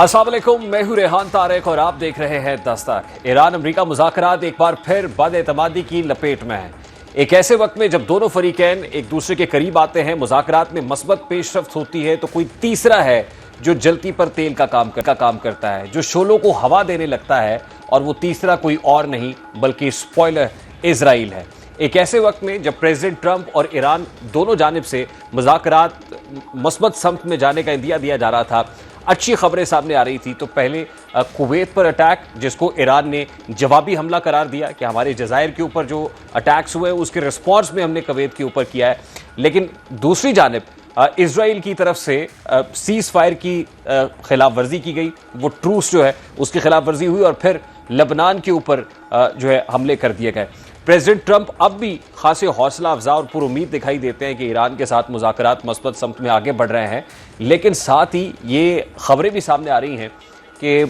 अस्सलाम वालेकुम, मैं हूं रेहान तारिक और आप देख रहे हैं दस्तक। ईरान अमरीका मुज़ाकरात एक बार फिर बदएतमादी की लपेट में है। एक ऐसे वक्त में जब दोनों फरीकैन एक दूसरे के करीब आते हैं, मुज़ाकरात में मस्बत पेशरफ्त होती है, तो कोई तीसरा है जो जलती पर तेल का काम करता है, जो शोलों को हवा देने लगता है, और वो तीसरा कोई और नहीं बल्कि स्पॉइलर इजराइल है। एक ऐसे वक्त में जब प्रेसिडेंट ट्रंप और ईरान दोनों जानिब से मुज़ाकरात मस्बत समत में जाने का इंदिया दिया जा रहा था, अच्छी खबरें सामने आ रही थी, तो पहले कुवैत पर अटैक, जिसको ईरान ने जवाबी हमला करार दिया कि हमारे जज़ायर के ऊपर जो अटैक्स हुए उसके रिस्पॉन्स में हमने कुवैत के ऊपर किया है। लेकिन दूसरी जानिब इजराइल की तरफ से सीज़ फायर की खिलाफ वर्जी की गई, वो ट्रूस जो है उसकी खिलाफ वर्जी हुई, और फिर लबनान के ऊपर जो है हमले कर दिए गए। प्रेसिडेंट ट्रंप अब भी खासे हौसला अफजा और पुरुमीद दिखाई देते हैं कि ईरान के साथ मुज़ाकरात मस्बत समत में आगे बढ़ रहे हैं, लेकिन साथ ही ये खबरें भी सामने आ रही हैं कि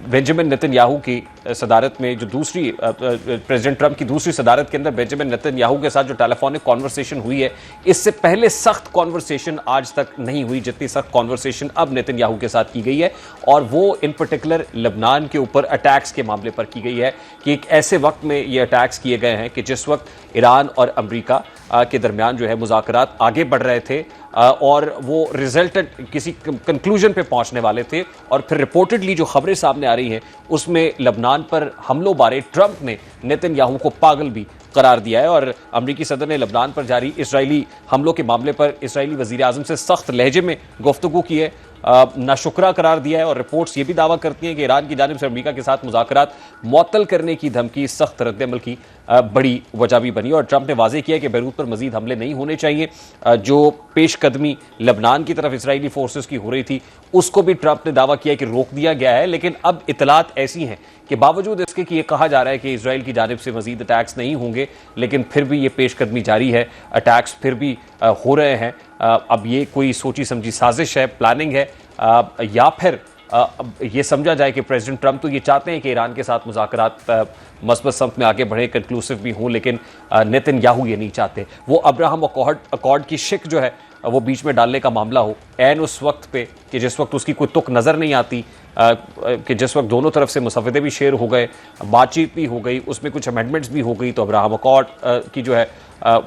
बेंजामिन नेतन्याहू की सदारत में जो दूसरी प्रेसिडेंट ट्रंप की दूसरी सदारत के अंदर बेंजामिन नेतन्याहू के साथ जो टेलीफोनिक कॉन्वर्सेशन हुई है, इससे पहले सख्त कॉन्वर्सेशन आज तक नहीं हुई जितनी सख्त कॉन्वर्सेशन अब नेतन्याहू के साथ की गई है, और वो इन पर्टिकुलर लबनान के ऊपर अटैक्स के मामले पर की गई है कि एक ऐसे वक्त में ये अटैक्स किए गए हैं कि जिस वक्त ईरान और अमरीका के दरमियान जो है मुज़ाकरात आगे बढ़ रहे थे, और वो रिजल्टेड किसी कंक्लूजन पे पहुंचने वाले थे, और फिर रिपोर्टेडली जो खबरें सामने आ रही हैं उसमें लबनान पर हमलों बारे ट्रंप ने नेतन्याहू को पागल भी करार दिया है, और अमरीकी सदर ने लबनान पर जारी इसराइली हमलों के मामले पर इसराइली वज़ीर आज़म से सख्त लहजे में गुफ्तगू की है, नाशुक्रा करार दिया है, और रिपोर्ट्स ये भी दावा करती हैं कि ईरान की जानिब से अमरीका के साथ मुज़ाकरात मुअत्तल करने की धमकी सख्त रद्दअमल की बड़ी वजह भी बनी। और ट्रंप ने वाज़ेह किया कि बैरूत पर मजीद हमले नहीं होने चाहिए। जो पेशकदमी लबनान की तरफ इसराइली फोर्सेस की हो रही थी उसको भी ट्रंप ने दावा किया कि रोक दिया गया है, लेकिन अब इतलात ऐसी हैं कि बावजूद इसके कि यह कहा जा रहा है कि इसराइल की जानिब से मजीद अटैक्स नहीं होंगे, लेकिन फिर भी ये पेशकदमी जारी है, अटैक्स फिर भी हो रहे हैं। अब ये कोई सोची समझी साजिश है, प्लानिंग है, या फिर ये समझा जाए कि प्रेसिडेंट ट्रंप तो ये चाहते हैं कि ईरान के साथ मुज़ाकरात मस्बत समत में आगे बढ़े, कंक्लूसिव भी हों, लेकिन नेतन्याहू ये नहीं चाहते। वो अब्राहम अकॉर्ड की शिक जो है वो बीच में डालने का मामला हो ऐन उस वक्त पे कि जिस वक्त उसकी कोई तुक नज़र नहीं आती, कि जिस वक्त दोनों तरफ से मुसव्वदे भी शेयर हो गए, बातचीत भी हो गई, उसमें कुछ अमेंडमेंट्स भी हो गई, तो अब्राहम अकॉर्ड की जो है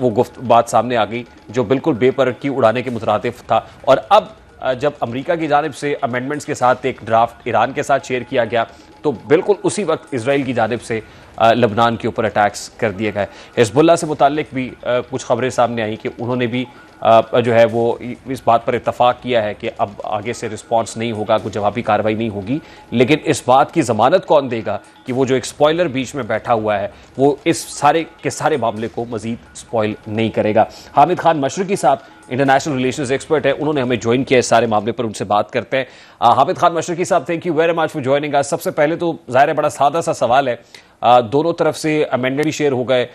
वो बात सामने आ गई जो बिल्कुल बेपरखी उड़ाने के मुतरादिफ था। और अब जब अमेरिका की जानिब से अमेंडमेंट्स के साथ एक ड्राफ्ट ईरान के साथ शेयर किया गया, तो बिल्कुल उसी वक्त इजराइल की जानिब से लबनान के ऊपर अटैक्स कर दिए गए। हिज़्बुल्लाह से मुताल्लिक भी कुछ खबरें सामने आई कि उन्होंने भी जो है वो इस बात पर इत्तफाक किया है कि अब आगे से रिस्पॉन्स नहीं होगा, कुछ जवाबी कार्रवाई नहीं होगी, लेकिन इस बात की ज़मानत कौन देगा कि वो जो एक स्पॉइलर बीच में बैठा हुआ है वो इस सारे के सारे मामले को मज़ीद स्पॉइल नहीं करेगा। हामिद खान मशरकी साहब इंटरनेशनल रिलेशंस एक्सपर्ट है, उन्होंने हमें ज्वाइन किया इस सारे मामले पर, उनसे बात करते हैं। हामिद खान मशरकी साहब, thank you very much for joining अस। सबसे पहले तो ज़ाहिर है बड़ा सादा सा सवाल है, दोनों तरफ से अमेंडमेंट भी शेयर हो गए,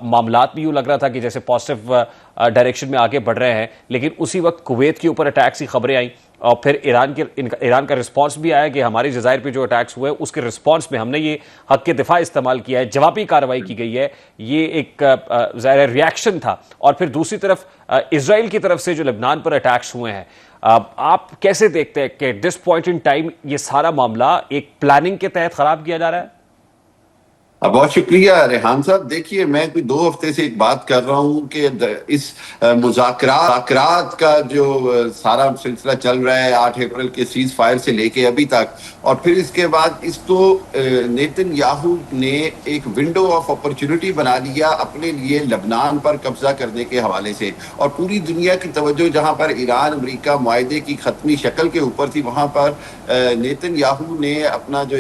मामलात भी यूँ लग रहा था कि जैसे पॉजिटिव डायरेक्शन में आगे बढ़ रहे हैं, लेकिन उसी वक्त कुवैत के ऊपर अटैक्स की खबरें आई, और फिर ईरान का रिस्पांस भी आया कि हमारे जज़ायर पे जो अटैक्स हुए उसके रिस्पांस में हमने ये हक के दिफा इस्तेमाल किया है, जवाबी कार्रवाई की गई है, ये एक ज़ाहिर रिएक्शन था। और फिर दूसरी तरफ इजराइल की तरफ से जो लबनान पर अटैक्स हुए हैं, आप कैसे देखते हैं कि दिस पॉइंट इन टाइम ये सारा मामला एक प्लानिंग के तहत खराब किया जा रहा है? बहुत शुक्रिया रेहान साहब। देखिए, मैं कोई 2 हफ्ते से एक बात कर रहा हूं कि इस मुज़ाकरात का जो सारा सिलसिला चल रहा है 8 अप्रैल के सीज फायर से लेके अभी तक, और फिर इसके बाद इसको नेतन्याहू ने एक विंडो ऑफ अपॉर्चुनिटी बना लिया अपने लिए लबनान पर कब्जा करने के हवाले से, और पूरी दुनिया की तवज्जो जहां पर ईरान अमेरिका मुआहदे की खत्मी शक्ल के ऊपर थी, वहां पर नेतन्याहू ने अपना जो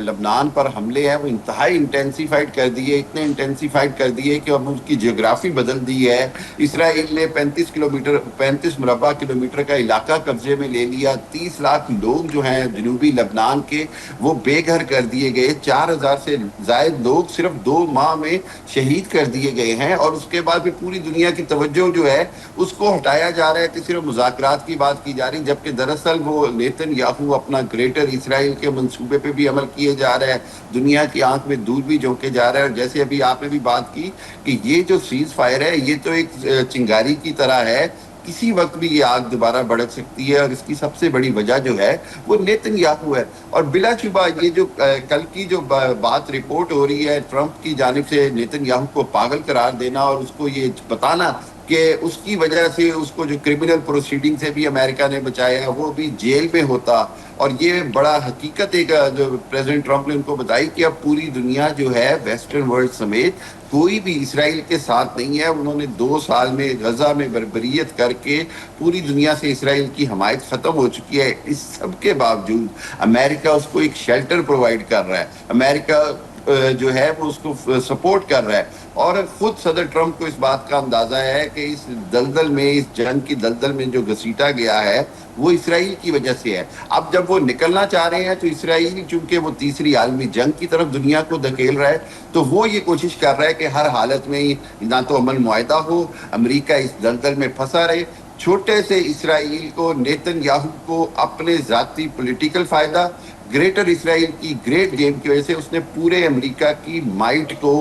लबनान पर हमले हैं वो इंतहाई इंटेंसिफाइड कर दिए, इतने इंटेंसिफाइड कर दिए कि अब उसकी जियोग्राफी बदल दी है। इसराइल ने 35 मुरबा किलोमीटर का इलाका कब्जे में ले लिया। 30 लाख लोग जो हैं जनूबी लबनान के वो बेघर कर दिए गए। 4000 से ज्यादा लोग सिर्फ 2 माह में शहीद कर दिए गए हैं, और उसके बाद फिर पूरी दुनिया की तवज्जो जो है उसको हटाया जा रहा है कि सिर्फ मुज़ाकरात की बात की जा रही, जबकि दरअसल वो नेतन्याहू अपना ग्रेटर इसराइल के मंसूबे पे भी अमल किए जा रहा है, दुनिया की आंख में दूर भी झोंके जा रहा है। और जैसे अभी आपने भी बात की कि ये जो सीज फायर है ये तो एक चिंगारी की तरह है, किसी वक्त भी ये आग दोबारा भड़क सकती है, और इसकी सबसे बड़ी वजह जो है वो नेतन्याहू है। और बिलाशुबा ये जो कल की जो बात रिपोर्ट हो रही है ट्रंप की जानिब से, नेतन्याहू को पागल करार देना और उसको ये बताना कि उसकी वजह से उसको जो क्रिमिनल प्रोसीडिंग से भी अमेरिका ने बचाया वो भी जेल में होता, और ये बड़ा हकीकत एक जो प्रेसिडेंट ट्रंप ने उनको बताई कि अब पूरी दुनिया जो है वेस्टर्न वर्ल्ड समेत कोई भी इसराइल के साथ नहीं है। उन्होंने 2 साल में गजा में बर्बरियत करके पूरी दुनिया से इसराइल की हमायत खत्म हो चुकी है। इस सब के बावजूद अमेरिका उसको एक शेल्टर प्रोवाइड कर रहा है, अमेरिका जो है वो उसको सपोर्ट कर रहा है। और खुद सदर ट्रंप को इस बात का अंदाजा है कि इस दलदल में, इस जंग की दलदल में जो घसीटा गया है वो इसराइल की वजह से है। अब जब वो निकलना चाह रहे हैं तो इसराइल चूंकि वो तीसरी आलमी जंग की तरफ दुनिया को धकेल रहा है, तो वो ये कोशिश कर रहा है कि हर हालत में ना तो अमन मुआहदा हो, अमेरिका इस दलदल में फंसा रहे। छोटे से इसराइल को, नेतन्याहू को अपने जाती पॉलिटिकल फायदा, ग्रेटर इसराइल की ग्रेट गेम की वजह से उसने पूरे अमेरिका की माइट को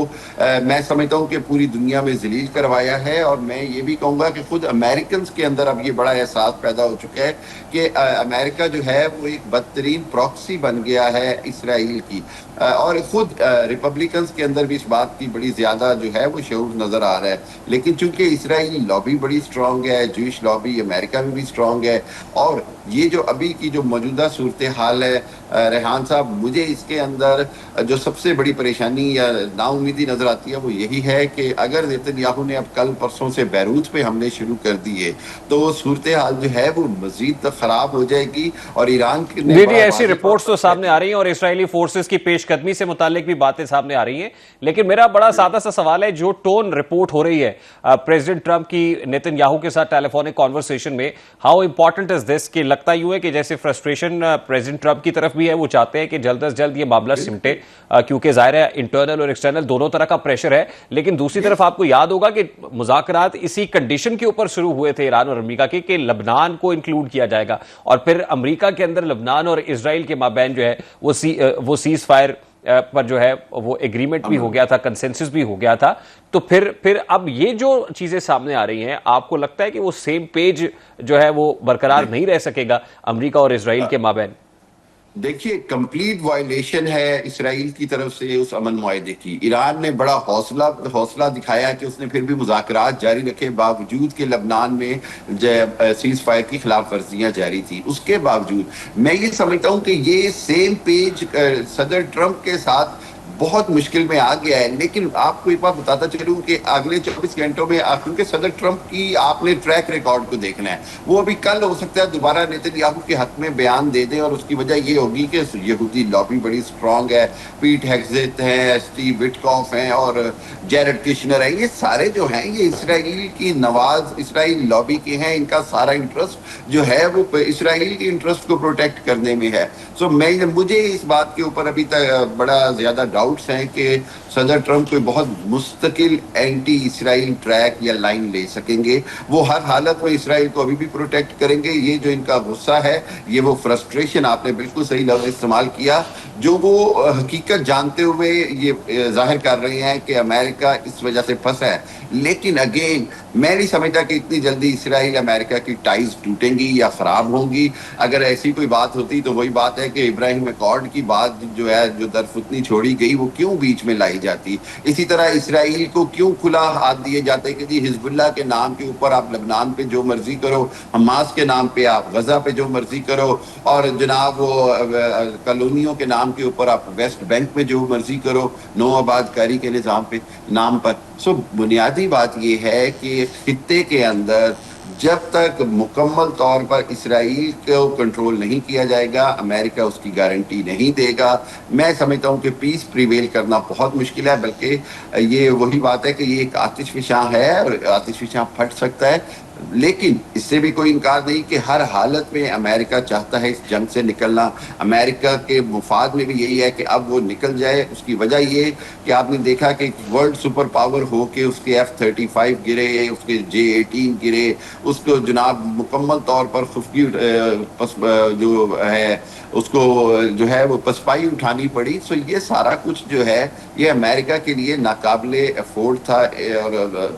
मैं समझता हूं कि पूरी दुनिया में जलील करवाया है। और मैं ये भी कहूंगा कि खुद अमेरिकन के अंदर अब ये बड़ा एहसास पैदा हो चुका है कि अमेरिका जो है वो एक बदतरीन प्रॉक्सी बन गया है इसराइल की। और खुद रिपब्लिकन्स के अंदर भी इस बात की बड़ी ज्यादा जो है वो शऊर नजर आ रहा है। लेकिन चूंकि इसराइली लॉबी बड़ी स्ट्रांग है, जूश लॉबी अमेरिका में भी स्ट्रांग है, और ये जो अभी की जो मौजूदा सूरत हाल है रेहान साहब, मुझे इसके अंदर जो सबसे बड़ी परेशानी या नाउमीदी नजर आती है वो यही है कि अगर नेतन्याहू ने अब कल परसों से बैरूत पे हमले शुरू कर दिए तो सूरत हाल जो है वो मजीद खराब हो जाएगी। और ईरान जी ऐसी रिपोर्ट्स तो सामने आ रही हैं और इसराइली फोर्सेस की पेशकदमी से मुतालिक भी बातें सामने आ रही हैं। लेकिन मेरा बड़ा सादा सा सवाल है, जो टोन रिपोर्ट हो रही है प्रेसिडेंट ट्रंप की नेतन्याहू के साथ टेलीफोनिक कॉन्वर्सेशन में, हाउ इंपॉर्टेंट इज दिस? कि लगता यूं है कि जैसे फ्रस्ट्रेशन प्रेसिडेंट ट्रंप की तरफ भी है, वो चाहते हैं कि जल्द से जल्द ये मामला सिमटे, क्योंकि जाहिर है इंटरनल और एक्सटर्नल दोनों तरह का प्रेशर है। लेकिन दूसरी तरफ आपको याद होगा कि मुज़ाकरात इसी कंडीशन के ऊपर शुरू हुए थे ईरान और अमेरिका के कि लबनान को इंक्लूड किया जाएगा, और फिर अमेरिका के अंदर लबनान और इजराइल के माबैन जो है वो सीज फायर पर जो है वो एग्रीमेंट भी हो गया था, कंसेंसस भी हो गया था। तो फिर अब ये जो चीजें सामने आ रही हैं, आपको लगता है कि वो सेम पेज जो है वो बरकरार नहीं रह सकेगा अमेरिका और इजराइल के माबैन? देखिए, कंप्लीट वायलेशन है इसराइल की तरफ से उस अमन मुआहदे की। ईरान ने बड़ा हौसला दिखाया कि उसने फिर भी मुज़ाकरात जारी रखे, बावजूद के लबनान में सीज फायर की खिलाफ वर्जियां जारी थी। उसके बावजूद मैं ये समझता हूं कि ये सेम पेज सदर ट्रंप के साथ बहुत मुश्किल में आ गया है। लेकिन आपको एक बात बताता चलूं कि अगले 24 घंटों में, क्योंकि सदर ट्रंप की आपने ट्रैक रिकॉर्ड को देखना है, वो अभी कल हो सकता है दोबारा नेतन्याहू के हक में बयान दे दें, और उसकी वजह ये होगी कि यहूदी लॉबी बड़ी स्ट्रांग है, पीट हेग्जेट हैं, स्टीव विटकॉफ हैं और जेरेड किशनर हैं। ये सारे जो हैं ये इसराइल की नवाज इसराइल लॉबी के हैं। इनका सारा इंटरेस्ट जो है वो इसराइल के इंटरेस्ट को प्रोटेक्ट करने में है। सो मुझे इस बात के ऊपर अभी तक बड़ा ज्यादा डाउट्स हैं कि सदर ट्रंप कोई बहुत मुस्तकिल एंटी इसराइल ट्रैक या लाइन ले सकेंगे। वो हर हालत में इसराइल को अभी भी प्रोटेक्ट करेंगे। ये जो इनका गुस्सा है, ये वो फ्रस्ट्रेशन, आपने बिल्कुल सही लफ्ज़ इस्तेमाल किया, जो वो हकीकत जानते हुए ये जाहिर कर रहे हैं कि अमेरिका इस वजह से फंसा है। लेकिन अगेन मैं नहीं समझता कि इतनी जल्दी इसराइल अमेरिका की टाइज टूटेंगी या खराब होंगी। अगर ऐसी कोई बात होती तो वही बात है कि इब्राहिम अकॉर्ड की बात जो है, जो दरफुतनी छोड़ी गई, वो क्यों बीच में लाई जाती। इसी तरह इसराइल को क्यों खुला हाथ दिए जाते कि जी हिजबुल्लाह के नाम के ऊपर आप लबनान पे जो मर्जी करो, हमास के नाम पे आप गजा पे जो मर्जी करो, और जनाब वो कॉलोनियों के नाम के ऊपर आप वेस्ट बैंक में जो मर्जी करो, नो आबादकारी के निज़ाम पे नाम पर। सो बुनियादी बात यह है कि खित्ते के अंदर जब तक मुकम्मल तौर पर इसराइल को कंट्रोल नहीं किया जाएगा, अमेरिका उसकी गारंटी नहीं देगा। मैं समझता हूं कि पीस प्रिवेल करना बहुत मुश्किल है, बल्कि ये वही बात है कि ये एक आतिशफशां है और आतिशफशां फट सकता है। लेकिन इससे भी कोई इनकार नहीं कि हर हालत में अमेरिका चाहता है इस जंग से निकलना। अमेरिका के मुफाद में भी यही है कि अब वो निकल जाए। उसकी वजह ये कि आपने देखा कि वर्ल्ड सुपर पावर हो के उसके F-35 गिरे, उसके J-18 गिरे, उसको जनाब मुकम्मल तौर पर खुफगी जो है उसको जो है वो पसपाई उठानी पड़ी। सो ये सारा कुछ जो है ये अमेरिका के लिए नाकाबिले अफोर्ड था,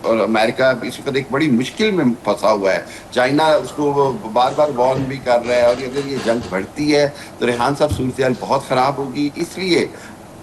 और अमेरिका इस वक्त एक बड़ी मुश्किल में फंसा हुआ है। चाइना उसको बार बार वार्न भी कर रहा है, और अगर ये जंग बढ़ती है तो रेहान साहब सूरत बहुत खराब होगी। इसलिए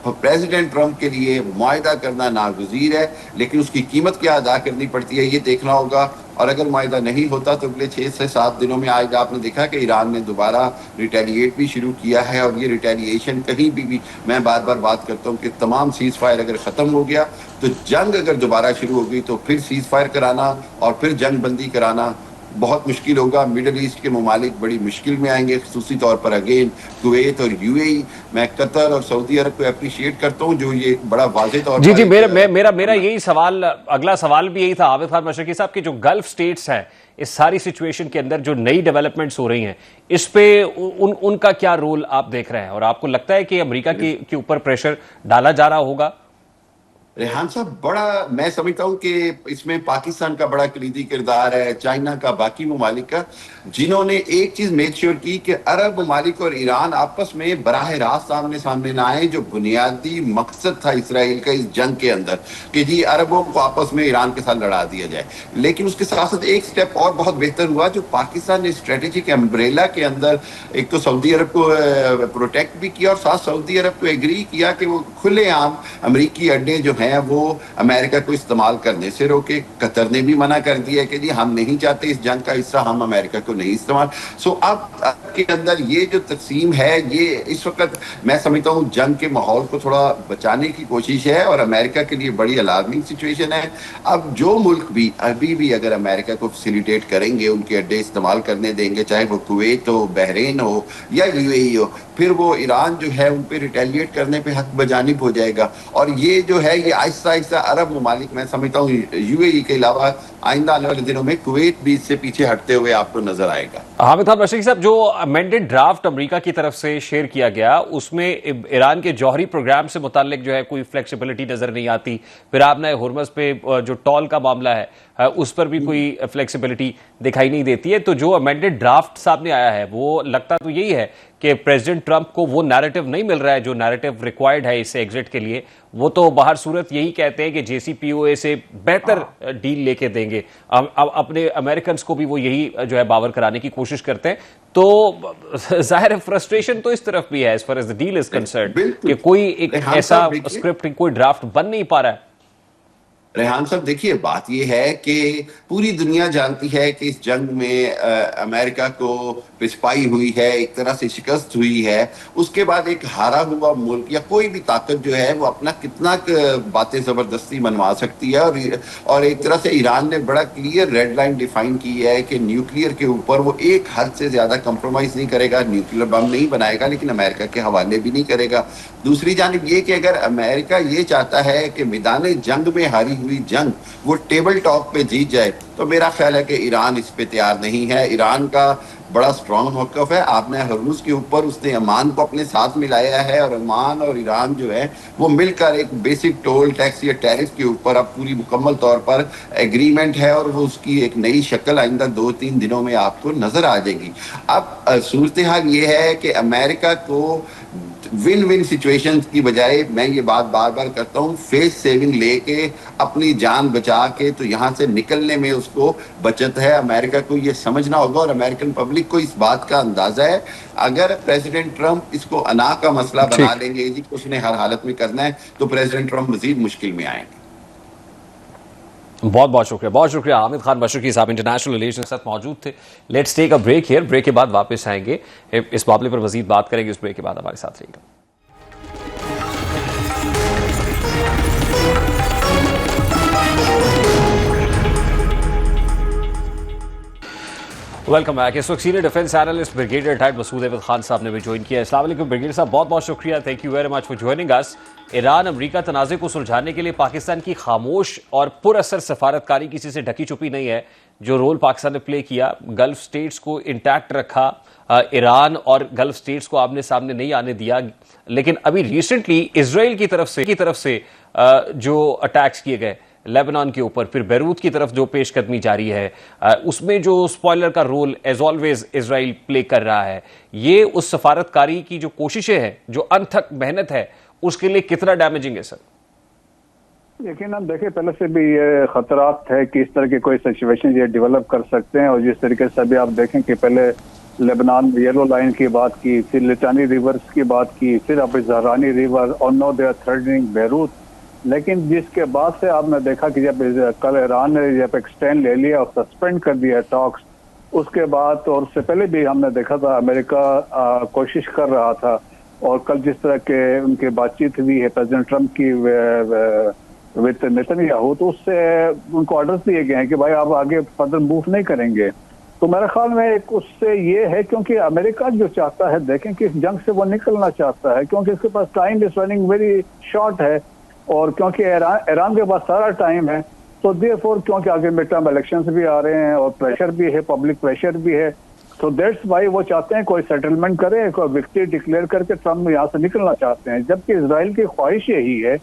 प्रेसिडेंट ट्रंप के लिए मुआहदा करना नागुज़ीर है, लेकिन उसकी कीमत क्या अदा करनी पड़ती है ये देखना होगा। और अगर मुआहदा नहीं होता तो अगले 6 से 7 दिनों में आज आपने देखा कि ईरान ने दोबारा रिटेलिएट भी शुरू किया है, और ये रिटेलिएशन कहीं भी मैं बार बार बात करता हूँ कि तमाम सीज फायर अगर ख़त्म हो गया तो जंग अगर दोबारा शुरू हो गई तो फिर सीज फायर कराना और फिर जंग बंदी कराना बहुत मुश्किल होगा। मिडल ईस्ट के ममालिक बड़ी मुश्किल में आएंगे, खसूसी तौर पर अगेन कुवैत और यूएई। मैं कतर और सऊदी अरब को अप्रिशिएट करता हूँ जो ये बड़ा वाज़ेह तौर जी पर जी, मेरा यही सवाल, अगला सवाल भी यही था आबिद खान मशरकी साहब की, जो गल्फ स्टेट्स हैं इस सारी सिचुएशन के अंदर जो नई डेवलपमेंट्स हो रही हैं, इस पे उनका क्या रोल आप देख रहे हैं, और आपको लगता है कि अमेरिका के ऊपर प्रेशर डाला जा रहा होगा? रेहान साहब, बड़ा मैं समझता हूं कि इसमें पाकिस्तान का बड़ा कलीदी किरदार है, चाइना का, बाकी ममालिक का, जिन्होंने एक चीज मेक श्योर की कि अरब ममालिक और ईरान आपस में बराह रास्त सामने सामने ना आए, जो बुनियादी मकसद था इसराइल का इस जंग के अंदर कि जी अरबों को आपस में ईरान के साथ लड़ा दिया जाए। लेकिन उसके साथ साथ एक स्टेप और बहुत बेहतर हुआ, जो पाकिस्तान ने स्ट्रेटेजिक एम्ब्रेला के अंदर एक तो सऊदी अरब को प्रोटेक्ट भी किया और साथ सऊदी अरब को एग्री किया कि वो खुलेआम अमरीकी अड्डे जो हैं वो अमेरिका को इस्तेमाल करने से रोके। कतर ने भी मना कर दिया कि जी हम नहीं चाहते इस जंग का हिस्सा, हम अमेरिका को नहीं इस्तेमाल। सो अब के अंदर ये जो तकसीम है, ये इस वक्त मैं समझता हूँ जंग के माहौल को थोड़ा बचाने की कोशिश है, और अमेरिका के लिए बड़ी अलार्मिंग सिचुएशन है। अब जो मुल्क भी अभी भी अगर अमेरिका को फैसिलिटेट करेंगे, उनके अड्डे इस्तेमाल करने देंगे, चाहे वो कुवैत हो, बहरीन हो या यूएई हो, फिर वो ईरान जो है उन पे रिटेलिएट करने पे हक बजानिब हो जाएगा। और ये जो है ये आहिस्ता आहिस्ता अरब ममालिक, मैं समझता हूँ यूएई के अलावा आइंदा आने वाले दिनों में कुवैत भी इससे पीछे हटते हुए आपको नजर आएगा। हामिद खान मशरकी साहब, जो अमेंडेड ड्राफ्ट अमेरिका की तरफ से शेयर किया गया उसमें ईरान के जौहरी प्रोग्राम से मुतालिक जो है कोई फ्लेक्सिबिलिटी नजर नहीं आती। फिर आपने हुर्मस पे जो टॉल का मामला है उस पर भी कोई फ्लेक्सिबिलिटी दिखाई नहीं देती है। तो जो अमेंडेड ड्राफ्ट सामने आया है वो लगता तो यही है कि प्रेसिडेंट ट्रंप को वो नैरेटिव नहीं मिल रहा है जो नैरेटिव रिक्वायर्ड है इस एग्जिट के लिए। वो तो बाहर सूरत यही कहते हैं कि जेसीपीओए से बेहतर डील लेके देंगे। अब अपने अमेरिकन को भी वो यही जो है बावर कराने की कोशिश करते हैं। तो जाहिर है फ्रस्ट्रेशन तो इस तरफ भी है as far as the deal is concerned कि कोई एक ऐसा स्क्रिप्ट, कोई ड्राफ्ट बन नहीं पा रहा है। रेहान साहब देखिए, बात यह है कि पूरी दुनिया जानती है कि इस जंग में अमेरिका को पिछपाई हुई है, एक तरह से शिकस्त हुई है। उसके बाद एक हारा हुआ मुल्क या कोई भी ताकत जो है वो अपना कितना बातें जबरदस्ती मनवा सकती है। और एक तरह से ईरान ने बड़ा क्लियर रेड लाइन डिफाइन की है कि न्यूक्लियर के ऊपर वो एक हद से ज्यादा कंप्रोमाइज नहीं करेगा, न्यूक्लियर बम नहीं बनाएगा, लेकिन अमेरिका के हवाले भी नहीं करेगा। दूसरी जानिब ये कि अगर अमेरिका ये चाहता है कि मैदान जंग में हारी हुई जंग वो टेबल टॉप पे जीत जाए, तो मेरा ख्याल है कि ईरान इस पे तैयार नहीं है। ईरान का बड़ा स्ट्रॉन्ग मौक़िफ़ है। आपने हर्मुज़ के ऊपर उसने ओमान को अपने साथ मिलाया है, और ओमान और ईरान जो है वो मिलकर एक बेसिक टोल टैक्स या टैरिफ के ऊपर अब पूरी मुकम्मल तौर पर एग्रीमेंट है, और वो उसकी एक नई शक्ल आइंदा 2-3 दिनों में आपको नजर आ जाएगी। अब सूरत हाल ये है कि अमेरिका को विन विन सिचुएशंस की बजाय, मैं ये बात बार बार करता हूँ, फेस सेविंग लेके अपनी जान बचा के तो यहाँ से निकलने में उसको बचत है। अमेरिका को ये समझना होगा, और अमेरिकन पब्लिक को इस बात का अंदाजा है। अगर प्रेसिडेंट ट्रंप इसको अना का मसला बना लेंगे जी उसने हर हालत में करना है, तो प्रेसिडेंट ट्रंप मजीद मुश्किल में आएंगे। बहुत बहुत शुक्रिया हामिद खान मशरकी साहब इंटरनेशनल रिलेशन के साथ मौजूद थे। Let's take a break here. Break के बाद वापस आएंगे, इस मामले पर मजीद बात करेंगे। उस ब्रेक के बाद हमारे साथ रहिएगा। Welcome back. इस वक्त senior defence analyst brigadier retired Masood Ahmed Khan साहब ने भी ज्वाइन किया। अस्सलाम वालेकुम ब्रिगेडियर साहब, बहुत बहुत शुक्रिया, thank you very much for joining us. Iran America तनाज़े को सुलझाने के लिए पाकिस्तान की खामोश और पुरअसर सफारतकारी किसी से ढकी छुपी नहीं है। जो रोल पाकिस्तान ने प्ले किया, गल्फ स्टेट्स को इंटैक्ट रखा, ईरान और गल्फ स्टेट्स को आमने सामने नहीं आने दिया। लेकिन अभी रिसेंटली इजराइल की तरफ से जो अटैक्स किए गए लेबनान के ऊपर, फिर बैरूत की तरफ जो पेशकदमी जारी है, उसमें जो स्पॉइलर का role as always Israel play कर रहा है, ये उस सफारतकारी की जो कोशिशें हैं, जो अनथक मेहनत है, उसके लिए कितना डैमेजिंग है सर? लेकिन हम देखें पहले से भी ये खतरात है कि इस तरह के कोई सिचुएशन ये डेवलप कर सकते हैं। और जिस तरीके से अभी आप देखें कि पहले लेबनान येलो लाइन की बात की, फिर लिटानी रिवर्स की बात की, फिर अब जहरानी रिवर, और now they are threatening Beirut. लेकिन जिसके बाद से आपने देखा कि जब कल ईरान ने जब एक्सटेंड ले लिया और सस्पेंड कर दिया टॉक्स, उसके बाद और उससे पहले भी हमने देखा था अमेरिका कोशिश कर रहा था। और कल जिस तरह के उनकी बातचीत हुई है प्रेसिडेंट ट्रंप की विद नेतन्याहू, तो उससे उनको ऑर्डर्स दिए गए हैं कि भाई आप आगे फर्दर मूव नहीं करेंगे। तो मेरे ख्याल में एक उससे ये है, क्योंकि अमेरिका जो चाहता है, देखें कि इस जंग से वो निकलना चाहता है, क्योंकि इसके पास time is running very short है। और क्योंकि ईरान के पास सारा टाइम है, तो देयरफॉर क्योंकि आगे मिड टर्म इलेक्शंस भी आ रहे हैं और प्रेशर भी है, पब्लिक प्रेशर भी है, तो दैट्स वाई वो चाहते हैं कोई सेटलमेंट करे, कोई विक्ट्री डिक्लेयर करके ट्रम्प यहाँ से निकलना चाहते हैं। जबकि इजराइल की ख्वाहिश यही है,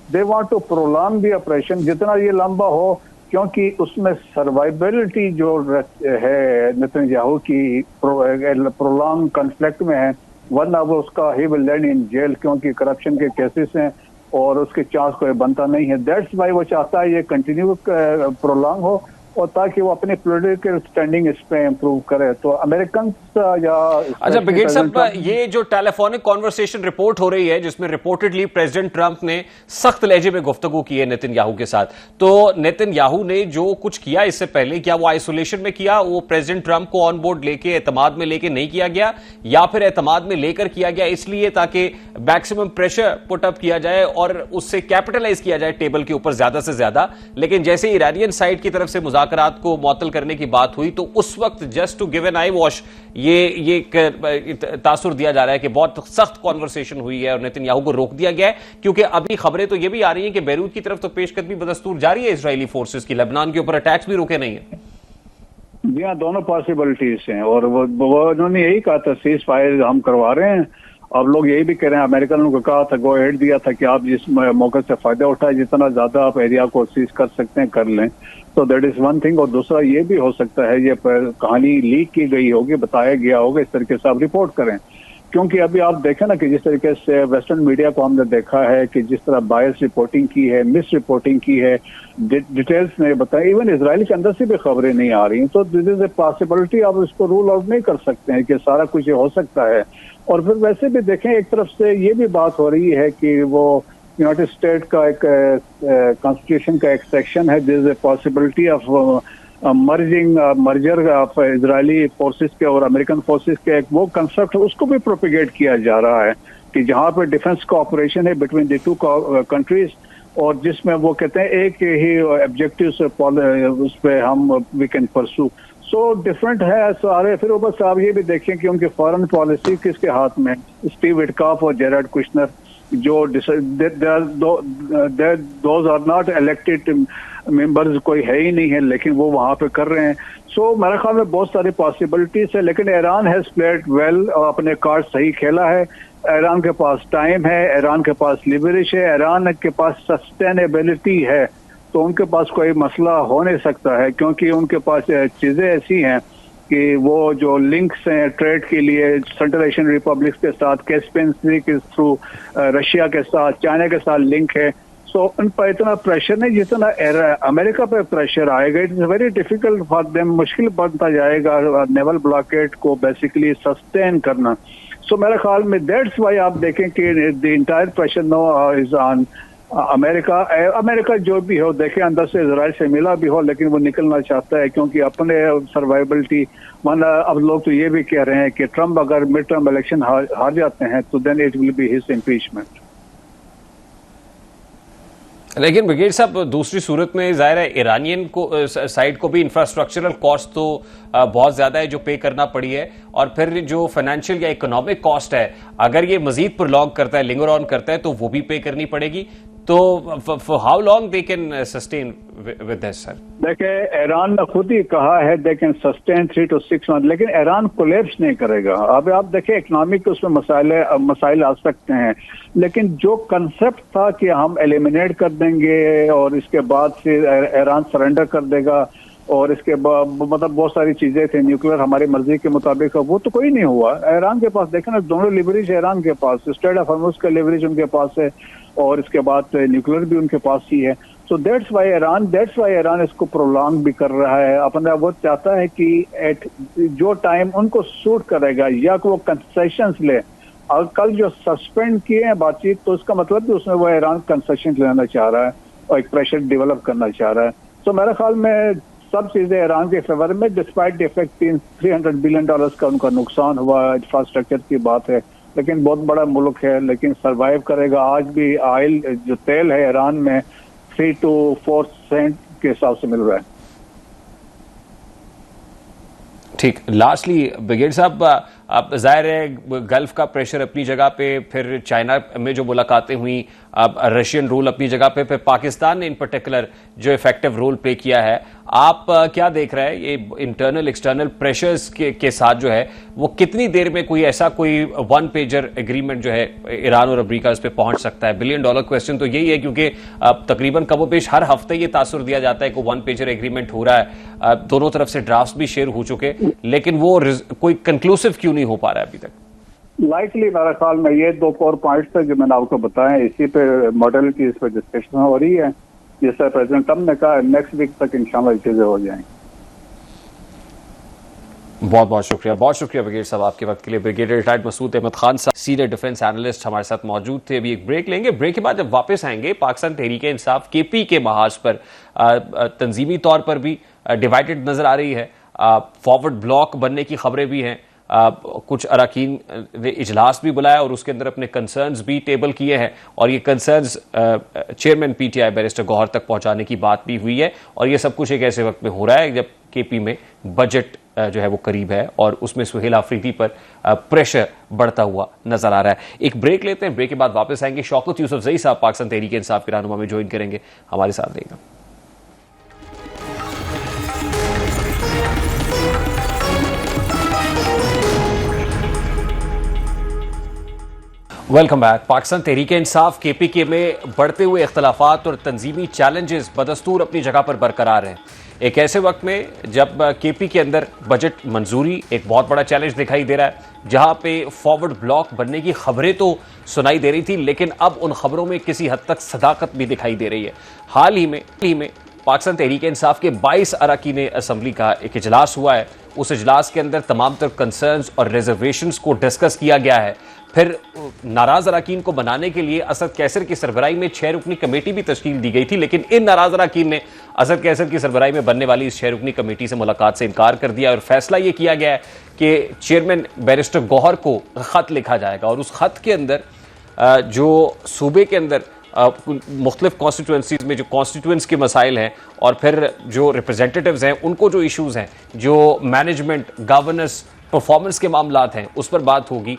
they want to prolong the operation जितना ये लंबा हो, क्योंकि उसमें सर्वाइबिलिटी जो है नेतन्याहू की प्रोलॉन्ग कॉन्फ्लिक्ट में है, वरना वो उसका ही विल लैंड इन जेल, क्योंकि करप्शन के केसेस हैं और उसके चांस कोई बनता नहीं है। दैट्स वाई वो चाहता है ये कंटिन्यू प्रोलॉन्ग हो, और ताकि वो अपनी पॉलिटिकल स्टैंडिंग इस पे इम्प्रूव करे। तो अमेरिकन या अच्छा ब्रिगेड साहब, ये जो टेलीफोनिक कॉन्वर्सेशन रिपोर्ट हो रही है जिसमें रिपोर्टेडली प्रेसिडेंट ट्रंप ने सख्त लहजे में गुफ्तगू की है नेतन्याहू के साथ, तो नेतन्याहू ने जो कुछ किया इससे पहले, क्या वो आइसोलेशन में किया, वो प्रेसिडेंट ट्रंप को ऑन बोर्ड लेके एतमाद में लेके नहीं किया गया, या फिर एतमाद में लेकर किया गया इसलिए ताकि मैक्सिमम प्रेशर पुट अप किया जाए और उससे कैपिटलाइज किया जाए टेबल के ऊपर ज्यादा से ज्यादा। लेकिन जैसे ईरानियन साइड की तरफ से मुज़ाकरात को मुअत्तल करने की बात हुई, तो उस वक्त just to give an eyewash ये तासुर दिया जा रहा है कि बहुत सख्त कॉन्वर्सेशन हुई है और नेतन्याहू को रोक दिया गया है, क्योंकि अभी खबरें तो ये भी आ रही हैं कि बैरूत की तरफ तो पेशकदमी बदस्तूर जारी है इजरायली फोर्सेस की, लेबनान के ऊपर अटैक्स भी रुके नहीं है। जी हाँ, दोनों पॉसिबिलिटीज हैं। और वो उन्होंने यही कहा था सीज फायर हम करवा रहे हैं। अब लोग यही भी कह रहे हैं, अमेरिकन को कहा था, गो हेड दिया था कि आप जिस मौके से फायदा उठाए, जितना ज्यादा आप एरिया को सीज कर सकते हैं कर लें। तो दैट इज वन थिंग। और दूसरा ये भी हो सकता है ये कहानी लीक की गई होगी, बताया गया होगा, इस तरीके से आप रिपोर्ट करें। क्योंकि अभी आप देखें ना कि जिस तरीके से वेस्टर्न मीडिया को हमने देखा है कि जिस तरह बायस रिपोर्टिंग की है, मिस रिपोर्टिंग की है, डिटेल्स नहीं बताया, इवन इजराइल के अंदर से भी खबरें नहीं आ रही, तो दिस इज ए पॉसिबिलिटी। आप इसको रूल आउट नहीं कर सकते हैं कि सारा कुछ हो सकता है। और फिर वैसे भी देखें, एक तरफ से ये भी बात हो रही है कि वो यूनाइटेड स्टेट का एक कॉन्स्टिट्यूशन का एक सेक्शन है, this is a possibility of merger of Israeli forces के और अमेरिकन फोर्सेस के, एक वो कंसेप्ट उसको भी प्रोपिगेट किया जा रहा है कि जहां पे डिफेंस कोऑपरेशन है बिटवीन द टू कंट्रीज, और जिसमें वो कहते हैं एक ही ऑब्जेक्टिव से उस पर हम we can pursue. So different है सारे। फिर ऊपर से आप ये भी देखें कि उनकी फॉरेन पॉलिसी किसके हाथ में, स्टीव विटकॉफ और जेराड कुशनर, जो those are not elected members, कोई है ही नहीं है, लेकिन वो वहां पे कर रहे हैं। सो मेरे ख्याल में बहुत सारी पॉसिबिलिटीज है, लेकिन ईरान हैज प्लेड वेल और अपने कार्ड सही खेला है। ईरान के पास टाइम है, ईरान के पास लिवरेज है, ईरान के पास सस्टेनेबिलिटी है, तो उनके पास कोई मसला हो नहीं सकता है, क्योंकि उनके पास चीजें ऐसी हैं कि वो जो लिंक्स हैं ट्रेड के लिए सेंट्रल एशियन रिपब्लिक्स के साथ, कैस्पियन सी के थ्रू रशिया के साथ, चाइना के साथ लिंक है। सो उन पर इतना प्रेशर नहीं जितना अमेरिका पर प्रेशर आएगा। It is very difficult for them, मुश्किल बनता जाएगा नेवल ब्लॉकेड को बेसिकली सस्टेन करना। सो मेरे ख्याल में दैट्स वाई आप देखें कि the entire pressure now is on America. America जो भी हो, देखें अंदर से इजराइल से मिला भी हो, लेकिन वो निकलना चाहता है क्योंकि अपने सर्वाइबिलिटी। माना अब लोग तो ये भी कह रहे हैं कि ट्रम्प अगर मिड टर्म इलेक्शन हार जाते हैं तो then it will be his impeachment. लेकिन ब्रिगेड साहब, दूसरी सूरत में जाहिर है ईरानियन को साइड को भी इंफ्रास्ट्रक्चरल कॉस्ट तो बहुत ज्यादा है जो पे करना पड़ी है, और फिर जो फाइनेंशियल या इकोनॉमिक कॉस्ट है, अगर ये मजीद प्रोलॉन्ग करता है, लिंगर ऑन करता है, तो वो भी पे करनी पड़ेगी। तो for how long they can sustain with this sir? देखिए, ईरान ने खुद ही कहा है they can sustain 3 to 6 months, लेकिन ईरान कोलैप्स नहीं करेगा। अब आप देखिए इकोनॉमिक उसमें मसाइल आ सकते हैं, लेकिन जो कंसेप्ट था कि हम एलिमिनेट कर देंगे और इसके बाद से ईरान सरेंडर कर देगा और इसके बाद मतलब बहुत सारी चीजें थी, न्यूक्लियर हमारी मर्जी के मुताबिक, वो तो कोई नहीं हुआ। ईरान के पास देखें ना, दोनों लिवरेज ईरान के पास, स्ट्रेट ऑफ हॉर्मुज़ का लिवरेज उनके पास है और इसके बाद न्यूक्लियर भी उनके पास ही है। सो दैट्स वाई ईरान इसको प्रोलॉन्ग भी कर रहा है। अपना वो चाहता है कि एट जो टाइम उनको सूट करेगा या कि वो कंसेशंस ले। और कल जो सस्पेंड किए हैं बातचीत, तो उसका मतलब भी उसमें वो ईरान कंसेशन लेना चाह रहा है और एक प्रेशर डेवलप करना चाह रहा है। तो मेरे ख्याल में सब चीजें ईरान के फेवर में, डिस्पाइट इफेक्ट $300 बिलियन का उनका नुकसान हुआ, इंफ्रास्ट्रक्चर की बात है, लेकिन बहुत बड़ा मुल्क है, लेकिन सरवाइव करेगा। आज भी ऑयल जो तेल है ईरान में 3 to 4 सेंट के हिसाब से मिल रहा है। ठीक, लास्टली ब्रिगेड साहब, अब जाहिर है गल्फ का प्रेशर अपनी जगह पे, फिर चाइना में जो मुलाकातें हुई, अब रशियन रोल अपनी जगह पे, फिर पाकिस्तान ने इन पर्टिकुलर जो इफेक्टिव रोल प्ले किया है, आप क्या देख रहे हैं ये इंटरनल एक्सटर्नल प्रेशर्स के साथ जो है वो कितनी देर में कोई ऐसा कोई वन पेजर एग्रीमेंट जो है ईरान और अमेरिका इस पे पहुंच सकता है? बिलियन डॉलर क्वेश्चन तो यही है, क्योंकि तकरीबन कमोबेश हर हफ्ते ये तासुर दिया जाता है कि वन पेजर एग्रीमेंट हो रहा है, दोनों तरफ से ड्राफ्ट भी शेयर हो चुके, लेकिन वो कोई कंक्लूसिव क्यों नहीं हो पा रहा है अभी तक? लाइकली मेरे ख्याल में ये 2 कोर पॉइंट्स है जो मैंने आपको बताया, इसी पे मॉडलिटी, इस पर डिस्कशन हो रही है। जैसा प्रेसिडेंट ट्रम्प ने कहा, नेक्स्ट वीक तक इंशाल्लाह चीजें हो जाएंगी। बहुत बहुत शुक्रिया ब्रिगेड साहब आपके वक्त के लिए। ब्रिगेडियर रिटायर्ड मसूद अहमद खान साहब, सीनियर डिफेंस एनालिस्ट, हमारे साथ मौजूद थे। अभी एक ब्रेक लेंगे, ब्रेक के बाद जब वापस आएंगे, पाकिस्तान तहरीक इंसाफ केपी के महाज पर तंजीमी तौर पर भी डिवाइडेड नजर आ रही है, फॉरवर्ड ब्लॉक बनने की खबरें भी हैं, कुछ अरकान ने इजलास भी बुलाया और उसके अंदर अपने कंसर्न्स भी टेबल किए हैं, और ये concerns chairman PTI barrister Gohar तक पहुंचाने की बात भी हुई है। और ये सब कुछ एक ऐसे वक्त में हो रहा है जब केपी में बजट जो है वो करीब है और उसमें सुहेल आफरीदी पर प्रेशर बढ़ता हुआ नजर आ रहा है। एक ब्रेक लेते हैं, ब्रेक के बाद वापस आएंगे। शौकत यूसुफजई साहब पाकिस्तान तहरीक इंसाफ के रहनुमा में ज्वाइन करेंगे, हमारे साथ रहेगा। Welcome back. Pakistan Tehreek Insaf KPK में बढ़ते हुए इख्तलाफात और तंजीमी चैलेंजेस बदस्तूर अपनी जगह पर बरकरार हैं। एक ऐसे वक्त में जब केपी के अंदर बजट मंजूरी एक बहुत बड़ा चैलेंज दिखाई दे रहा है, जहां पे फॉरवर्ड ब्लॉक बनने की खबरें तो सुनाई दे रही थी, लेकिन अब उन खबरों में किसी हद तक सदाकत भी दिखाई दे रही है। हाल ही में पाकिस्तान तहरीक इंसाफ के 22 अरकान असम्बली का एक इजलास हुआ है। उस इजलास के अंदर तमाम तर कंसर्न्स और रिजर्वेशंस को डिस्कस किया गया है। फिर नाराज अरकान को बनाने के लिए असद कैसर की सरबराही में 6 रुकनी कमेटी भी तश्कील दी गई थी, लेकिन इन नाराज अरकान ने असद कैसर की सरबराही में बनने वाली इस 6 रुकनी कमेटी से मुलाकात से इनकार कर दिया और फैसला यह किया गया है कि चेयरमैन बैरिस्टर गौहर को खत लिखा जाएगा और उस खत के अंदर जो सूबे के अंदर मुख्तलिफ कॉन्स्टिट्यूंसीज में जो कॉन्स्टिट्यूंस के मसाइल हैं और फिर जो रिप्रेजेंटेटिव्स हैं उनको जो इश्यूज़ हैं, जो मैनेजमेंट गवर्नेंस परफॉर्मेंस के मामलात हैं, उस पर बात होगी।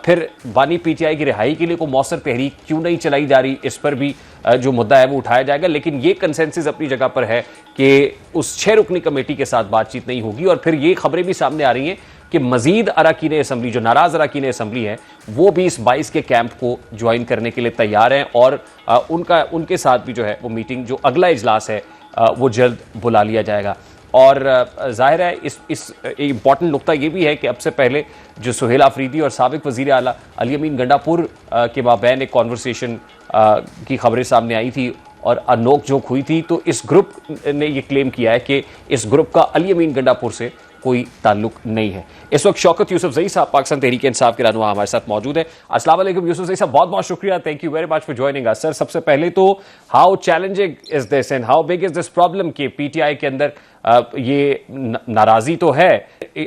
फिर बानी पीटीआई की रिहाई के लिए कोई मौसर तहरीक क्यों नहीं चलाई जा रही, इस पर भी जो मुद्दा है वो उठाया जाएगा। लेकिन ये कंसेंसस अपनी जगह पर है कि उस 6 रुकनी कमेटी के साथ बातचीत नहीं होगी। और फिर ये खबरें भी सामने आ रही हैं कि मजीद अरकान असम्बली, जो नाराज अरकान असम्बली हैं, वो भी इस 22 के कैंप को ज्वाइन करने के लिए तैयार हैं और उनके साथ भी जो है वो मीटिंग, जो अगला इजलास है वो जल्द बुला लिया जाएगा। और जाहिर है इस इंपॉर्टेंट नुकता ये भी है कि अब से पहले जो सुहेल आफरीदी और साबिक वज़ीर आला अली अमीन गंडापुर के माबैन एक कॉन्वर्सेशन की खबरें सामने आई थी और नोक झोंक हुई थी, तो इस ग्रुप ने ये क्लेम किया है कि इस ग्रुप का अली अमीन गंडापुर से कोई ताल्लुक नहीं है। इस वक्त शौकत यूसुफजई साहब पाकिस्तान तहरीक इंसाफ के रहनुमा हमारे साथ मौजूद है। अस्सलाम वालेकुम यूसुफजई साहब, बहुत बहुत शुक्रिया, thank you very much for joining us. Sir, सबसे पहले तो how challenging is this and how big is this problem कि पीटीआई के अंदर ये नाराजी तो है,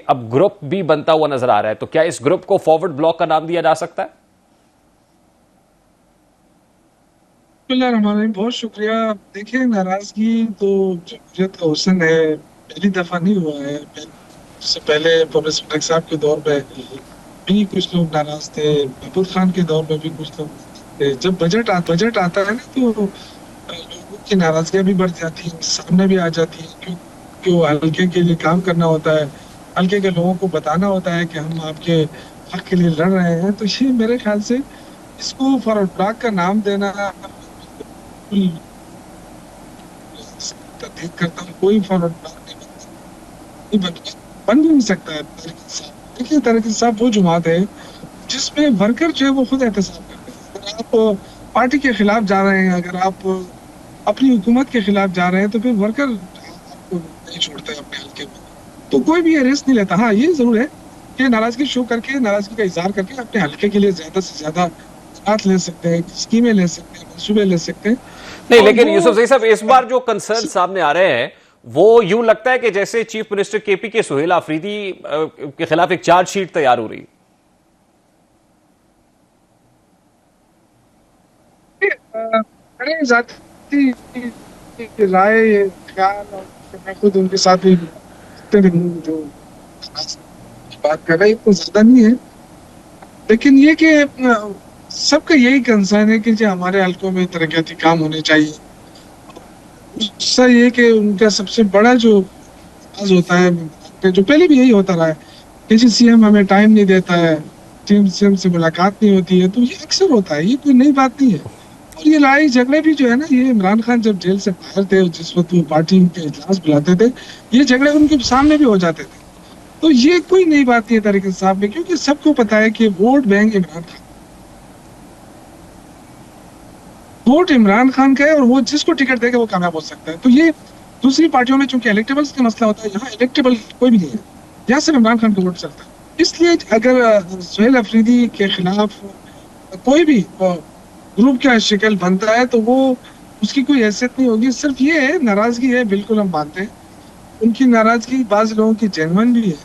अब ग्रुप भी बनता हुआ नजर आ रहा है, तो क्या इस ग्रुप को फॉरवर्ड ब्लॉक का नाम दिया जा सकता है? बहुत शुक्रिया। देखिए, नाराजगी तो जमहूरियत का हुस्न है, पहली दफा नहीं हुआ है। इससे पहले प्रोफेसर मलिक साहब के दौर में भी कुछ लोग नाराज थे, महमूद खान के दौर में भी कुछ लोग थे। जब बजट आता है ना, तो लोगों की नाराजगियां भी बढ़ जाती हैं, सामने भी आ जाती है, क्यों हल्के के लिए काम करना होता है, हल्के के लोगों को बताना होता है कि हम आपके हक के लिए लड़ रहे हैं। तो ये मेरे ख्याल से इसको फॉरवर्ड ब्लॉक का नाम देना तहदीद करता हूँ, कोई फॉरवर्ड ब्लॉक नहीं बन भी नहीं सकता है। देखिए, तहरीक इंसाफ वो जमात है जिसमें वर्कर जो है वो खुद एहतसाब करते हैं। अगर आप पार्टी के खिलाफ जा रहे हैं, अगर आप अपनी हुकूमत के खिलाफ जा रहे हैं तो फिर वर्कर आपको नहीं छोड़ते अपने हल्के में, तो कोई भी ये रिस्क नहीं लेता। हाँ, ये जरूर है कि नाराजगी शो करके, नाराजगी का इजहार करके अपने हल्के के लिए ज्यादा से ज्यादा बात ले सकते हैं, स्कीमें ले सकते हैं, मंसूबे ले सकते हैं। नहीं, और लेकिन वो- यूसुफ जई साहब, इस बार जो कंसर्न सामने आ रहे हैं वो यूं लगता है कि जैसे चीफ मिनिस्टर केपी के सुहेल आफरीदी के खिलाफ एक चार्जशीट तैयार हो रही है। मेरे जाती राय, ख्याल, और मैं खुद उनके साथ भी जो बात कर रहे हैं तो ज्यादा नहीं है, लेकिन ये कि सबका यही कंसर्न है कि जो हमारे हल्कों में तरक्याती काम होने चाहिए। दूसरा ये कि उनका सबसे बड़ा जो आज होता है, जो पहले भी यही होता रहा है कि जी सीएम हमें टाइम नहीं देता है, सीएम से मुलाकात नहीं होती है, तो ये अक्सर होता है, ये कोई नई बात नहीं है। और ये लड़ाई झगड़े भी जो है ना, ये इमरान खान जब जेल से बाहर थे, जिस वक्त वो पार्टी के इजलास बुलाते थे, ये झगड़े उनके सामने भी हो जाते थे। तो ये कोई नई बात नहीं है तरीके साहब में, क्योंकि सबको पता है कि वोट इमरान खान का है और वो जिसको टिकट देगा वो कामयाब हो सकता है। तो ये दूसरी पार्टियों में चूंकि इलेक्टेबल्स का मसला होता है, यहाँ इलेक्टेबल कोई भी नहीं है, यहाँ सिर्फ इमरान खान का वोट चलता है। इसलिए अगर सुहेल अफरीदी के खिलाफ कोई भी ग्रुप का शिकल बनता है तो वो उसकी कोई हैसियत नहीं होगी। सिर्फ ये है, नाराजगी है, बिल्कुल हम मानते हैं उनकी नाराजगी बाज लोगों की जेन्युइन भी है।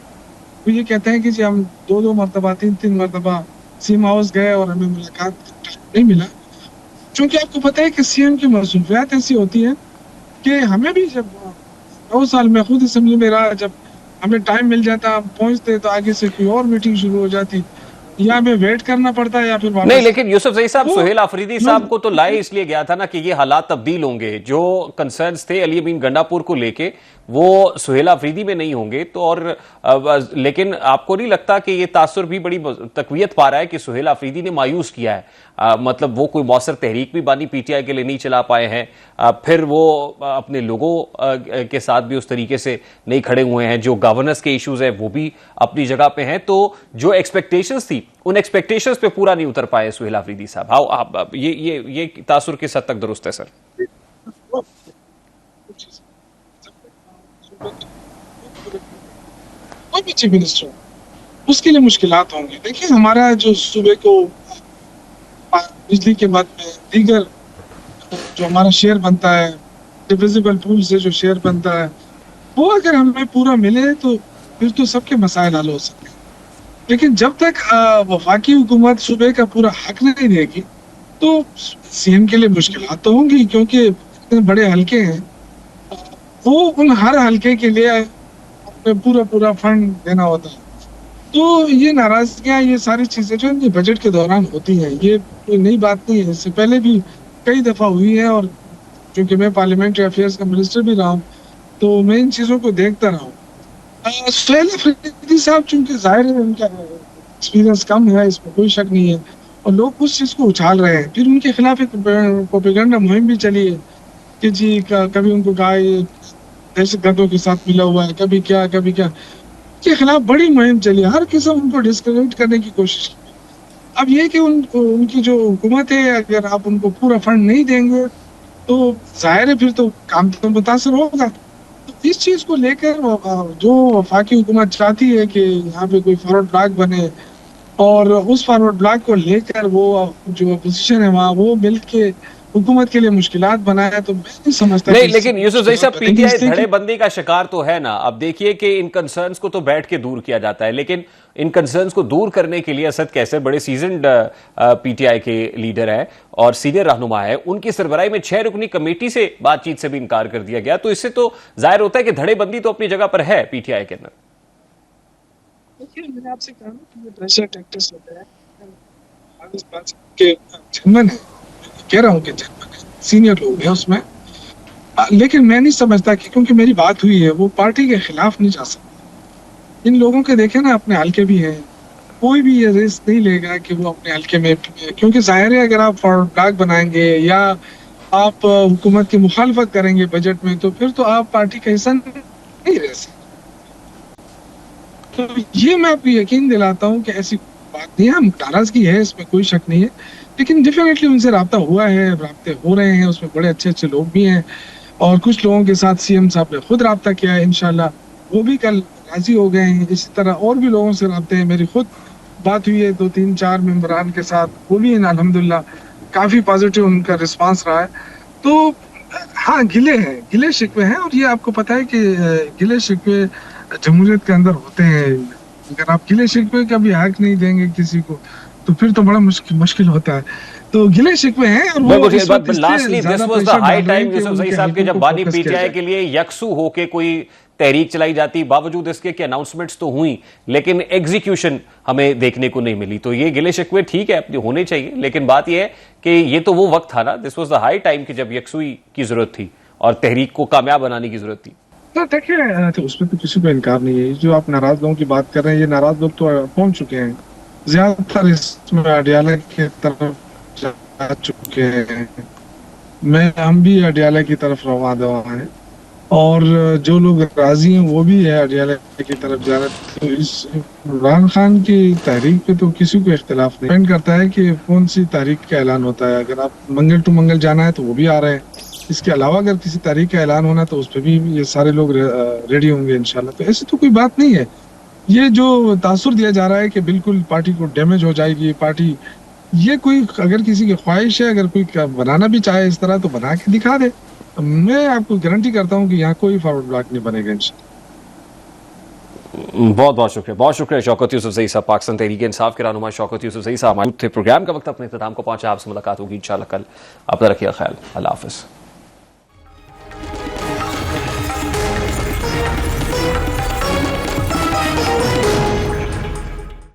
वो ये कहते हैं कि जी हम 2-2 मरतबा, 3-3 मरतबा सीएम हाउस गए और हमें मुलाकात नहीं मिला, क्योंकि आपको पता है कि सीएम की मसरूफियात ऐसी होती है कि हमें भी जब 9 साल में खुद असेंबली में रहा, जब हमें टाइम मिल जाता हम पहुंचते तो आगे से कोई और मीटिंग शुरू हो जाती, या हमें वेट करना पड़ता है या फिर नहीं, लेकिन यूसुफ जई साहब, वो- सुहेल आफरीदी साहब को तो लाए इसलिए गया था ना कि ये हालात तब्दील होंगे। जो कंसर्न्स थे अली अमीन गंडापुर को लेके वो सुहेल आफरीदी में नहीं होंगे, तो और लेकिन आपको नहीं लगता कि ये तासुर भी बड़ी तकवीयत पा रहा है कि सुहेल आफरीदी ने मायूस किया है? मतलब वो कोई मौसर तहरीक भी बानी पीटीआई के लिए नहीं चला पाए हैं, फिर वो अपने लोगों के साथ भी उस तरीके से नहीं खड़े हुए हैं, जो गवर्नेंस के इश्यूज है वो भी अपनी जगह पे हैं, तो जो एक्सपेक्टेशंस थी उन एक्सपेक्टेशंस पे पूरा नहीं उतर पाए सुहेल आफरीदी साहब। हाउ आप ये तासुर किस हद तक दुरुस्त है सर? कोई भी चीफ मिनिस्टर हो, उसके लिए मुश्किलात होंगी। देखिए, हमारा जो सूबे को बिजली के बाद में दीगर जो हमारा शेयर बनता है, डिविजिबल पूल से जो शेयर बनता है, वो अगर हमें पूरा मिले तो फिर तो सबके मसाइल हल हो सकते हैं। लेकिन जब तक वफाकी हुकूमत सूबे का पूरा हक नहीं देगी तो सीएम के लिए मुश्किलात तो होंगी, क्योंकि इतने बड़े हलके हैं, वो उन हर हलके के लिए अपने पूरा फंड देना होता है। तो ये नाराजगियां, ये सारी चीजें जो है बजट के दौरान होती हैं, ये कोई नई बात नहीं है, इससे पहले भी कई दफा हुई है। और क्योंकि मैं पार्लियामेंट्री अफेयर्स का मिनिस्टर भी रहा हूँ, तो मैं इन चीजों को देखता रहा हूँ। सुहेल अफरीदी साहब चूंकि जाहिर है उनका एक्सपीरियंस कम है, इसमें कोई शक नहीं है, और लोग उस चीज को उछाल रहे हैं। फिर उनके खिलाफ एक प्रोपेगेंडा मुहिम भी चली है कि जी कभी उनको कहा ये दहशतगर्दों के साथ मिला हुआ है, कभी क्या के खिलाफ बड़ी मुहिम चली, हर किस्म उनको डिस्क्रेडिट करने की कोशिश की। अब ये कि उनकी जो हुकूमत है, अगर आप उनको पूरा फंड नहीं देंगे तो जाहिर है फिर तो काम तो मुतासर होगा। तो इस चीज को लेकर जो वफाकी हुकूमत चाहती है कि यहाँ पे कोई फॉरवर्ड ब्लॉक बने, और उस फॉरवर्ड ब्लॉक को लेकर वो जो अपोजिशन है वहाँ वो मिल के हुकूमत के लिए मुश्किलात बनाया, तो मैं नहीं समझता। नहीं, लेकिन यूसुफ जई साहब, पीटीआई धड़ेबंदी का शिकार तो है ना। अब देखिए कि इन कंसर्न्स को तो बैठ के दूर किया जाता है, लेकिन इन कंसर्न्स को दूर करने के लिए असद कैसर बड़े सीजन्ड पीटीआई के लीडर है और सीनियर रहनुमा है, उनकी सरबराही में 6 रुकनी कमेटी से बातचीत से भी इनकार कर दिया गया। तो इससे तो जाहिर होता है कि धड़ेबंदी तो अपनी जगह पर है पीटीआई के अंदर। देखिए, मैंने आपसे कहा ना कि ये प्रेशर टैक्टिक्स होता है, इस बात के जर्मन है, कह रहा हूँ कि जर्मन है, सीनियर लोग हैं उसमें, लेकिन मैं नहीं समझता कि क्योंकि मेरी बात हुई है वो पार्टी के खिलाफ नहीं जा सकते। इन लोगों के देखे ना अपने हल्के भी हैं, कोई भी ये रिस्क नहीं लेगा कि वो अपने हल्के में, क्योंकि जाहिर है अगर आप फॉरवर्ड ब्लॉक बनाएंगे या आप हुकूमत की मुखालफत करेंगे बजट में, तो फिर तो आप पार्टी का हिस्सा नहीं रह सकते। तो ये मैं आपको यकीन दिलाता हूँ कि ऐसी बात नहीं है, नाराजगी है, इसमें कोई शक नहीं है, लेकिन डेफिनेटली उनसे रब्ता हुआ है, राब्ते हो रहे हैं, उसमें बड़े अच्छे अच्छे लोग भी हैं और कुछ लोगों के साथ सीएम साहब ने खुद रब्ता किया है। इंशाल्लाह वो भी कल राजी हो गए हैं। इसी तरह और भी लोगों से रब्ते हैं, मेरी खुद बात हुई है 2-3-4 मेंबरान के साथ, वो भी अल्हम्दुलिल्लाह काफ़ी पॉजिटिव उनका रिस्पांस रहा है। तो हाँ, गिले शिकवे हैं और ये आपको पता है कि गिले शिकवे जमहूरियत के अंदर होते हैं। अगर आप गिले शिकवे का भी हक नहीं देंगे किसी को तो फिर तो बड़ा मुश्किल होता है। तो गिले शिकवे हैं और वो इस वक्त lastly this was the high time Yusuf जही साहब के जब बानी पीटीआई के लिए यकसू होके कोई तहरीक चलाई जाती, बावजूद इसके कि अनाउंसमेंट्स तो हुई लेकिन एग्जीक्यूशन हमें देखने को नहीं मिली। तो ये गिले शिकवे ठीक है अपने होने चाहिए, लेकिन बात यह है कि ये तो वो वक्त था ना, this was the high time कि जब यकसुई की जरूरत थी और तहरीक को कामयाब बनाने की जरूरत थी। तो देखिए, तो उसमें तो किसी को इनकार नहीं है। जो आप नाराज लोगों की बात कर रहे हैं, ये नाराज लोग तो पहुंच चुके हैं, ज्यादातर इसमें अडयाला की तरफ जा चुके हैं। हम भी अडयाला की तरफ रवा दवा है और जो लोग राजी हैं वो भी है अडयाला की तरफ जा रहे हैं। तो इस इमरान खान की तहरीक पे तो किसी को इख्तिलाफ नहीं, डिपेंड करता है कि कौन सी तारीख का ऐलान होता है। अगर आप मंगल टू मंगल जाना है तो वो भी आ रहे हैं। इसके अलावा अगर किसी तारीख का ऐलान होना तो उस पर भी ये सारे लोग रेडी होंगे इंशाल्लाह। तो ऐसी तो कोई बात नहीं है। ये जो तासुर दिया जा रहा है कि बिल्कुल पार्टी को डैमेज हो जाएगी पार्टी, ये कोई अगर किसी की ख्वाहिश है, अगर कोई बनाना भी चाहे इस तरह तो बना के दिखा दे। मैं आपको गारंटी करता हूं कि यहाँ कोई फॉरवर्ड ब्लॉक नहीं बनेगा इंशाल्लाह। बहुत शुक्रिया शौकत यूसुफ जही साहब, पाकिस्तान तहरीक इंसाफ के रहनुमा शौकत यूसुफ जही साहब हमारे थे। प्रोग्राम का वक्त अपने इख्तिताम को पहुंचा, आपसे मुलाकात होगी इंशाल्लाह कल। अपना रखिए ख्याल, अल्लाह हाफिज।